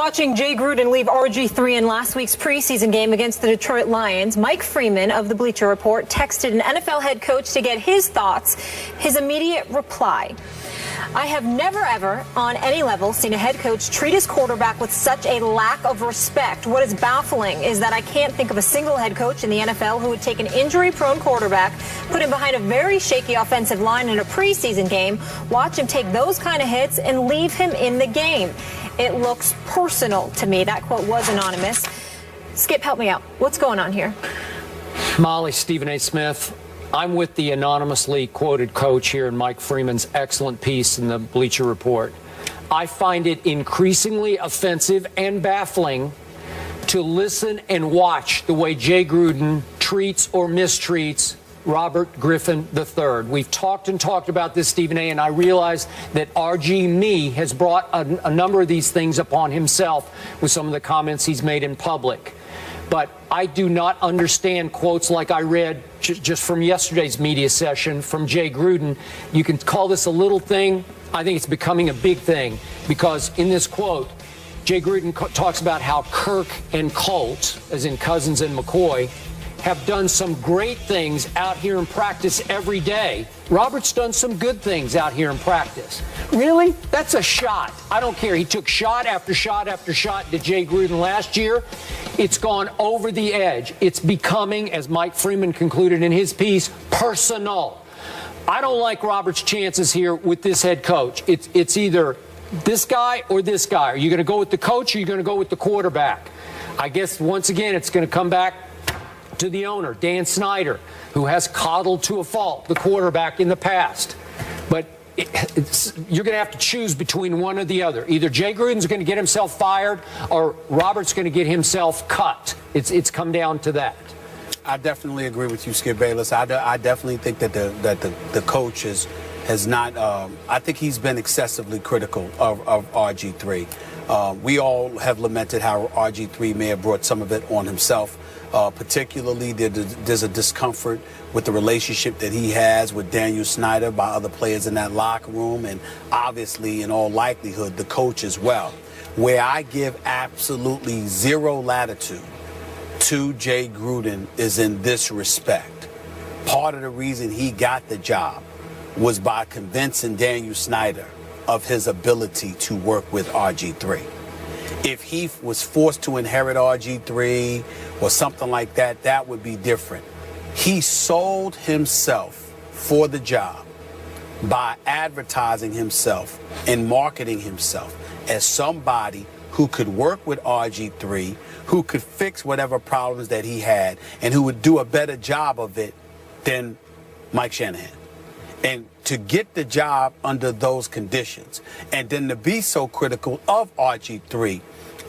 watching Jay Gruden leave RG3 in last week's preseason game against the Detroit Lions, Mike Freeman of the Bleacher Report texted an NFL head coach to get his thoughts. His immediate reply: I have never, ever, on any level, seen a head coach treat his quarterback with such a lack of respect. What is baffling is that I can't think of a single head coach in the NFL who would take an injury-prone quarterback, put him behind a very shaky offensive line in a preseason game, watch him take those kind of hits, and leave him in the game. It looks personal to me. That quote was anonymous. Skip, help me out. What's going on here? Molly, Stephen A. Smith. I'm with the anonymously quoted coach here in Mike Freeman's excellent piece in the Bleacher Report. I find it increasingly offensive and baffling to listen and watch the way Jay Gruden treats or mistreats Robert Griffin III. We've talked and talked about this, Stephen A., and I realize that RG Me has brought a number of these things upon himself with some of the comments he's made in public. But I do not understand quotes like I read just from yesterday's media session from Jay Gruden. You can call this a little thing. I think it's becoming a big thing, because in this quote, Jay Gruden talks about how Kirk and Colt, as in Cousins and McCoy, have done some great things out here in practice every day. Robert's done some good things out here in practice. Really? That's a shot. I don't care. He took shot after shot after shot to Jay Gruden last year. It's gone over the edge. It's becoming, as Mike Freeman concluded in his piece, personal. I don't like Robert's chances here with this head coach. It's either this guy or this guy. Are you going to go with the coach, or are you going to go with the quarterback? I guess, once again, it's going to come back to the owner, Dan Snyder, who has coddled to a fault the quarterback in the past. But you're going to have to choose between one or the other. Either Jay Gruden's going to get himself fired, or Robert's going to get himself cut. It's come down to that. I definitely agree with you, Skip Bayless. I definitely think that the coach has not. I think he's been excessively critical of RG3. We all have lamented how RG3 may have brought some of it on himself. Particularly, there's a discomfort with the relationship that he has with Daniel Snyder by other players in that locker room, and obviously, in all likelihood, the coach as well. Where I give absolutely zero latitude to Jay Gruden is in this respect. Part of the reason he got the job was by convincing Daniel Snyder of his ability to work with RG3. If he was forced to inherit RG3 or something like that, that would be different. He sold himself for the job by advertising himself and marketing himself as somebody who could work with RG3, who could fix whatever problems that he had, and who would do a better job of it than Mike Shanahan. And to get the job under those conditions, and then to be so critical of RG3,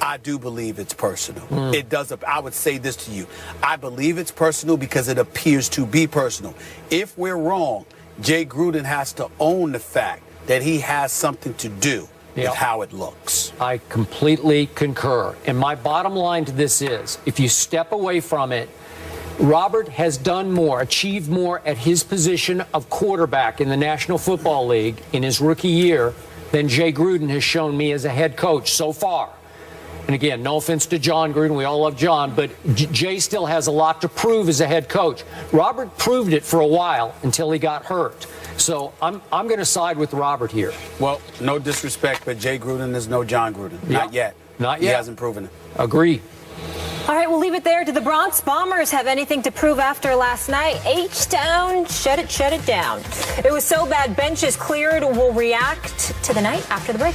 I do believe it's personal. It does. I would say this to you. I believe it's personal because it appears to be personal. If we're wrong, Jay Gruden has to own the fact that he has something to do with how it looks. I completely concur. And my bottom line to this is, if you step away from it, Robert has done more, achieved more at his position of quarterback in the National Football League in his rookie year than Jay Gruden has shown me as a head coach so far. And again, no offense to John Gruden, we all love John, but Jay still has a lot to prove as a head coach. Robert proved it for a while until he got hurt. So I'm going to side with Robert here. Well, no disrespect, but Jay Gruden is no John Gruden. Not yet. Not yet. He hasn't proven it. Agree. All right, we'll leave it there. Do the Bronx Bombers have anything to prove after last night? H-Town, shut it down. It was so bad, benches cleared. We'll react to the night after the break.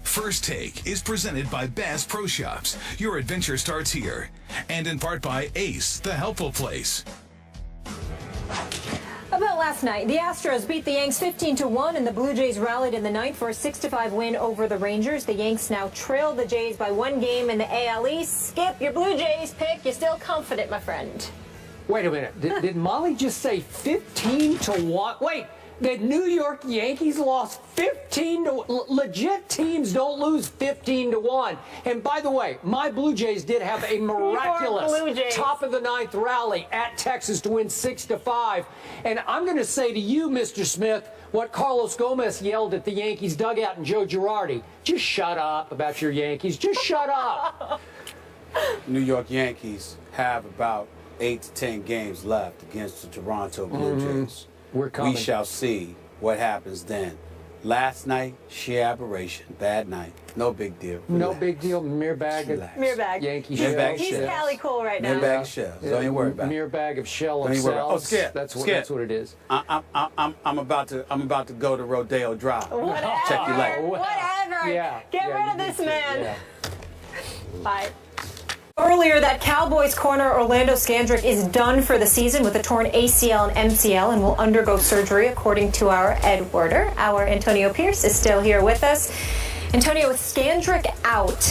First Take is presented by Bass Pro Shops. Your adventure starts here. And in part by Ace, the helpful place. About last night, the Astros beat the Yanks 15-1, and the Blue Jays rallied in the ninth for a 6-5 win over the Rangers. The Yanks now trail the Jays by 1 game in the AL East. Skip, your Blue Jays pick. You're still confident, my friend. Wait a minute. Did Molly just say 15-1? Wait, The New York Yankees lost 15 to legit teams don't lose 15-1. And by the way, my Blue Jays did have a miraculous top of the ninth rally at Texas to win 6-5. And I'm going to say to you, Mr. Smith, what Carlos Gomez yelled at the Yankees dugout and Joe Girardi. Just shut up about your Yankees. Just shut up. New York Yankees have about 8 to 10 games left against the Toronto Blue Jays. We're coming. We shall see what happens then. Last night, sheer aberration. Bad night. No big deal. No big deal. Mere bag of Yankee Mere shells. bag of He's shells. Cali cool right now. Mere bag of shells. Don't even worry about it. Mere bag of shell of Don't even worry about it. Oh, cells. Skip. That's what it is. I'm about to go to Rodeo Drive. Whatever. Check your leg. Whatever. Yeah. Get rid of you this did too. man. Yeah. Bye. Earlier, that Cowboys corner Orlando Scandrick is done for the season with a torn ACL and MCL and will undergo surgery, according to our Ed Werder. Our Antonio Pierce is still here with us. Antonio, with Scandrick out,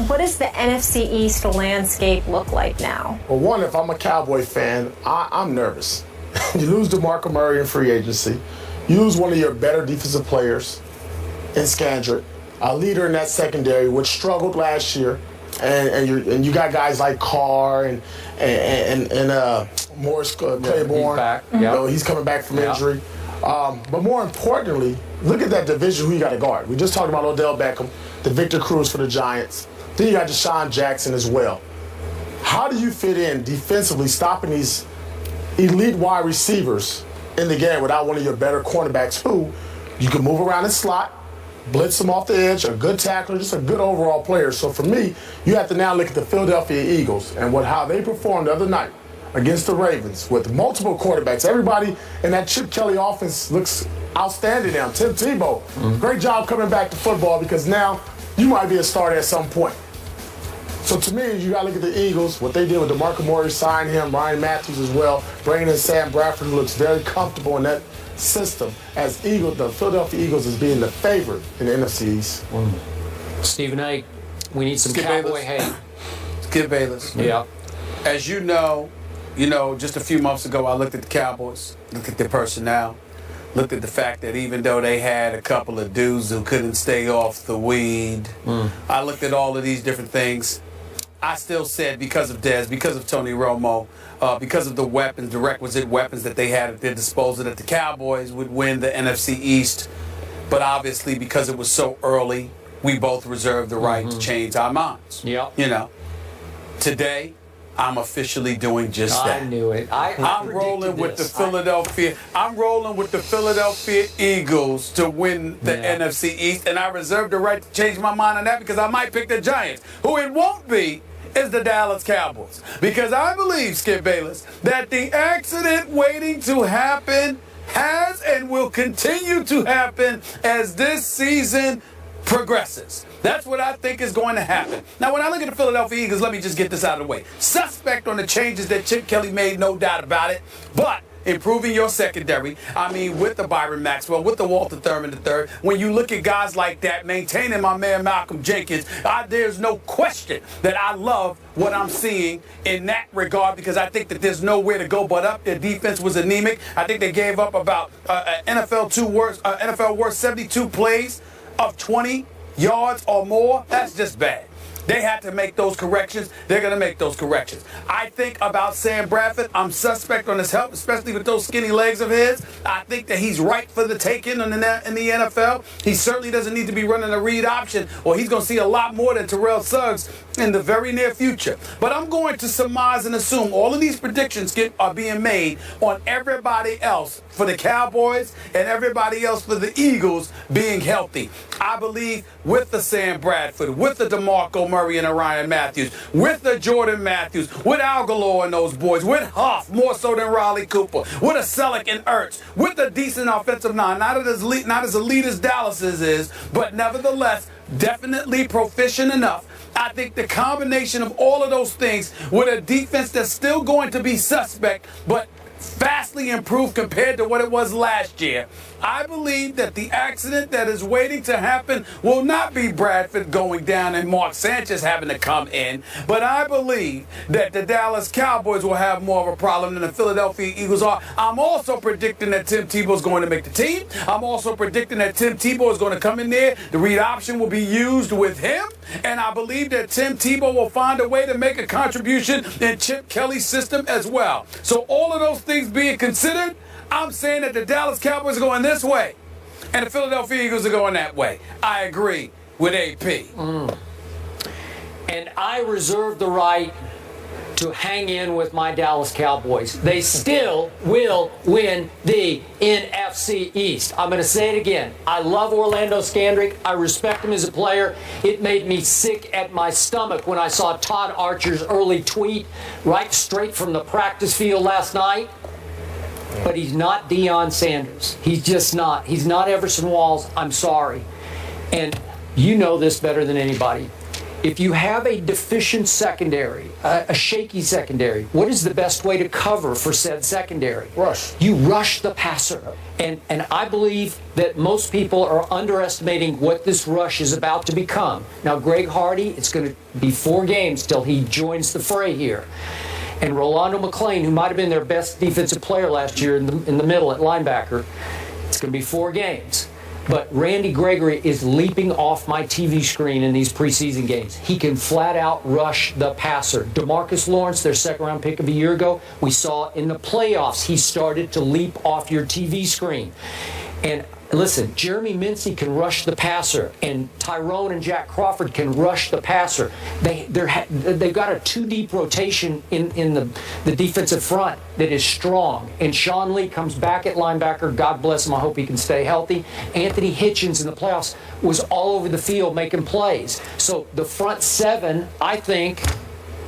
what does the NFC East landscape look like now? Well, one, if I'm a Cowboy fan, I'm nervous. You lose DeMarco Murray in free agency. You lose one of your better defensive players in Scandrick, a leader in that secondary, which struggled last year. And you got guys like Carr and Morris Claiborne. He's back. You know, he's coming back from injury. But more importantly, look at that division who you got to guard. We just talked about Odell Beckham, the Victor Cruz for the Giants. Then you got Deshaun Jackson as well. How do you fit in defensively, stopping these elite wide receivers in the game without one of your better cornerbacks who you can move around the slot, blitz them off the edge, a good tackler, just a good overall player. So for me, you have to now look at the Philadelphia Eagles and how they performed the other night against the Ravens with multiple quarterbacks. Everybody in that Chip Kelly offense looks outstanding now. Tim Tebow, great job coming back to football because now you might be a starter at some point. So to me, you got to look at the Eagles, what they did with DeMarco Murray, signing him, Ryan Matthews as well, bringing in Sam Bradford, who looks very comfortable in that system as the Philadelphia Eagles is being the favorite in the NFC East. Stephen A., we need some Skip Cowboy Bayless. hate. Skip Bayless. Yeah. As you know, just a few months ago, I looked at the Cowboys, looked at their personnel, looked at the fact that even though they had a couple of dudes who couldn't stay off the weed, I looked at all of these different things. I still said because of Dez, because of Tony Romo, because of the weapons, the requisite weapons that they had at their disposal, that the Cowboys would win the NFC East. But obviously, because it was so early, we both reserved the right to change our minds. Yeah. You know, today, I'm officially doing just that. I knew it. I'm rolling with the Philadelphia. I'm rolling with the Philadelphia Eagles to win the NFC East, and I reserve the right to change my mind on that because I might pick the Giants, who it won't be is the Dallas Cowboys. Because I believe, Skip Bayless, that the accident waiting to happen has and will continue to happen as this season progresses. That's what I think is going to happen. Now, when I look at the Philadelphia Eagles, let me just get this out of the way. Suspect on the changes that Chip Kelly made, no doubt about it. But improving your secondary, I mean, with the Byron Maxwell, with the Walter Thurman III, when you look at guys like that, maintaining my man Malcolm Jenkins, there's no question that I love what I'm seeing in that regard because I think that there's nowhere to go but up. Their defense was anemic. I think they gave up about NFL worst 72 plays of 20 yards or more. That's just bad. They had to make those corrections. They're going to make those corrections. I think about Sam Bradford. I'm suspect on his health, especially with those skinny legs of his. I think that he's right for the taking in the NFL. He certainly doesn't need to be running a read option, or he's going to see a lot more than Terrell Suggs in the very near future. But I'm going to surmise and assume all of these predictions are being made on everybody else for the Cowboys and everybody else for the Eagles being healthy. I believe with the Sam Bradford, with the DeMarco Murray and Ryan Matthews, with the Jordan Matthews, with Al Galore and those boys, with Huff, more so than Riley Cooper, with a Selleck and Ertz, with a decent offensive line, not as elite as Dallas's is, but nevertheless, definitely proficient enough. I think the combination of all of those things with a defense that's still going to be suspect, but vastly improved compared to what it was last year. I believe that the accident that is waiting to happen will not be Bradford going down and Mark Sanchez having to come in, but I believe that the Dallas Cowboys will have more of a problem than the Philadelphia Eagles are. I'm also predicting that Tim Tebow is going to make the team. I'm also predicting that Tim Tebow is going to come in there. The read option will be used with him, and I believe that Tim Tebow will find a way to make a contribution in Chip Kelly's system as well. So all of those things being considered, I'm saying that the Dallas Cowboys are going this way, and the Philadelphia Eagles are going that way. I agree with AP. And I reserve the right to hang in with my Dallas Cowboys. They still will win the NFC East. I'm going to say it again. I love Orlando Scandrick. I respect him as a player. It made me sick at my stomach when I saw Todd Archer's early tweet right straight from the practice field last night. But he's not Deion Sanders. He's just not. He's not Everson Walls. I'm sorry. And you know this better than anybody. If you have a deficient secondary, a shaky secondary, what is the best way to cover for said secondary? Rush. You rush the passer. And I believe that most people are underestimating what this rush is about to become. Now, Greg Hardy, it's going to be 4 games till he joins the fray here. And Rolando McClain, who might have been their best defensive player last year in the middle at linebacker, it's going to be 4 games. But Randy Gregory is leaping off my TV screen in these preseason games. He can flat out rush the passer. DeMarcus Lawrence, their second-round pick of a year ago, we saw in the playoffs he started to leap off your TV screen. And listen, Jeremy Mincey can rush the passer, and Tyrone and Jack Crawford can rush the passer. They've got a 2-deep rotation in the defensive front that is strong. And Sean Lee comes back at linebacker. God bless him. I hope he can stay healthy. Anthony Hitchens in the playoffs was all over the field making plays. So the front 7, I think,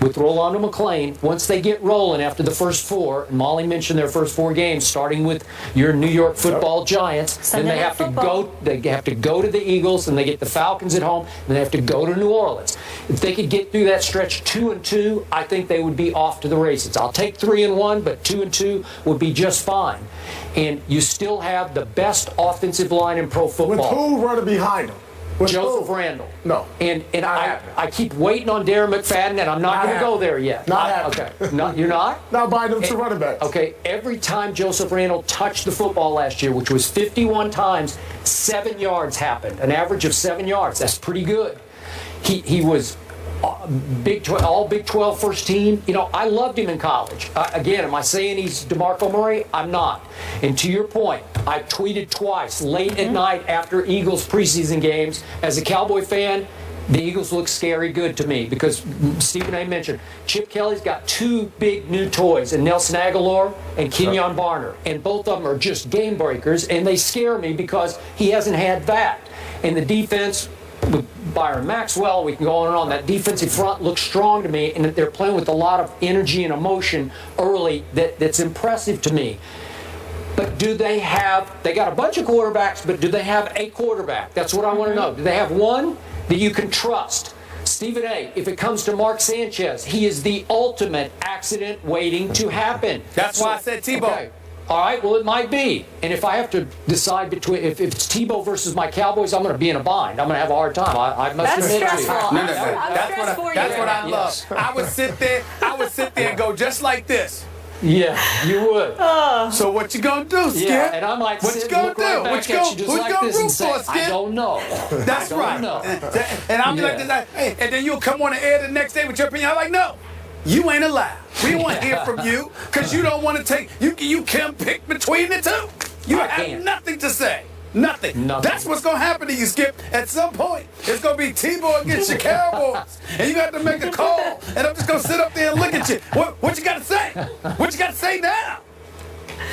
with Rolando McClain, once they get rolling after the first 4, and Molly mentioned their first 4 games, starting with your New York Football Giants, then they have to go to the Eagles, and they get the Falcons at home, and they have to go to New Orleans. If they could get through that stretch 2-2, I think they would be off to the races. I'll take 3-1, but 2-2 would be just fine. And you still have the best offensive line in pro football. With who running behind them? Joseph Randle. No. And I keep waiting on Darren McFadden, and I'm not going to go there yet. Not happening. Okay. No, you're not? Not buying them to running backs. Okay. Every time Joseph Randle touched the football last year, which was 51 times, 7 yards happened. An average of 7 yards. That's pretty good. He was all Big 12 first team. You know, I loved him in college. Again, am I saying he's DeMarco Murray? I'm not. And to your point, I tweeted twice late at night after Eagles preseason games. As a Cowboy fan, the Eagles look scary good to me because Stephen A. mentioned Chip Kelly's got 2 big new toys, and Nelson Aguilar and Kenyon Barner. And both of them are just game breakers, and they scare me because he hasn't had that. And the defense with Byron Maxwell, we can go on and on. That defensive front looks strong to me, and they're playing with a lot of energy and emotion early that's impressive to me. But do they got a bunch of quarterbacks, but do they have a quarterback? That's what I want to know. Do they have one that you can trust? Stephen A., if it comes to Mark Sanchez, he is the ultimate accident waiting to happen. That's why I said Tebow. Okay. All right, well, it might be. And if I have to decide between, if it's Tebow versus my Cowboys, I'm going to be in a bind. I'm going to have a hard time. I must That's admit stressful. to you. That's what I love. I would sit there and go just like this. Yeah, you would. So what you gonna do, Skip? Yeah, and I might what sit you gonna look do? right back What you at gonna, you just who you like gonna this and root say, for, Skip? I don't know. That's right. Know. And I'll be like this, hey, and then you'll come on the air the next day with your opinion. I'm like, no, you ain't allowed. We don't want to hear from you because you don't want to take. You can't pick between the two. You have nothing to say. Nothing. That's what's going to happen to you, Skip. At some point, it's going to be Tebow against your Cowboys. And you got to make a call. And I'm just going to sit up there and look at you. What you got to say? What you got to say now?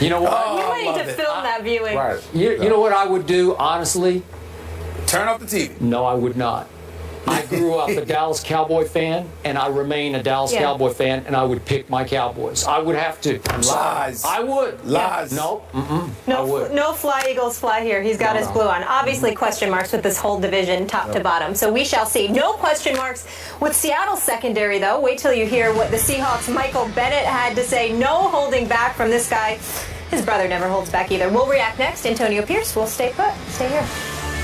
You know what? We need to film that viewing. Right. You know what I would do, honestly? Turn off the TV. No, I would not. I grew up a Dallas Cowboy fan, and I remain a Dallas Cowboy fan, and I would pick my Cowboys. I would have to. Lies. I would. Lies. No. No fly, Eagles, fly here. He's got his blue on. Obviously, question marks with this whole division, top to bottom. So we shall see. No question marks with Seattle's secondary, though. Wait till you hear what the Seahawks' Michael Bennett had to say. No holding back from this guy. His brother never holds back either. We'll react next. Antonio Pierce will stay put. Stay here.